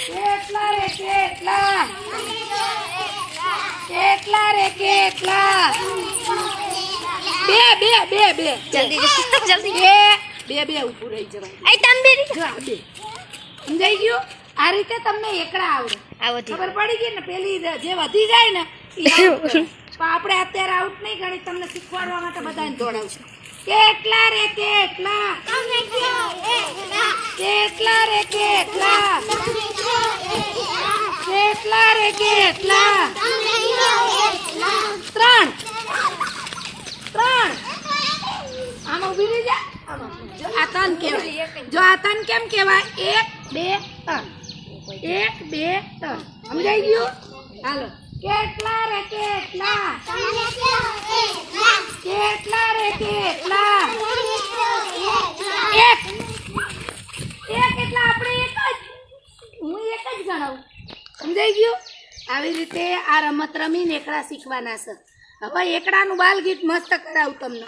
કેટલા રે કેટલા કેટલા રે કેટલા બે બે બે બે જલ્દી જલ્દી બે બે બે ઊભું રહી જવાય આઈ તંબી જો આ બે સમજાઈ ગયું આ રીતે તમને એકડા આવડે આવતી ખબર પડી ગઈ ને પેલી જે વધી જાય ને ઈ out કરે. પણ આપણે અત્યારે આઉટ નહીં ગણી તમને શીખવાડવા માટે બધાને દોડાવશું કેટલા રે કેટલા કેટલા રે કેટલા કેટલા રે કેટલા ત્રણ ત્રણ આમાં ઊભી રહી જા આમાં. જો આ ત્રણ કહેવાય જો આ ત્રણ કેમ કહેવાય 1 2 3 1 2 3 સમજાઈ ગયું હાલો કેટલા રે કેટલા કેટલા રે કેટલા એક એક એટલે આપણે એક જ હું એક જ ગણાવું સમજાઈ ગયું આવી રીતે આ રમત રમીને એકડા શીખવાના છે હવે એકડાનું બાલ ગીત મસ્ત કરાવું તમને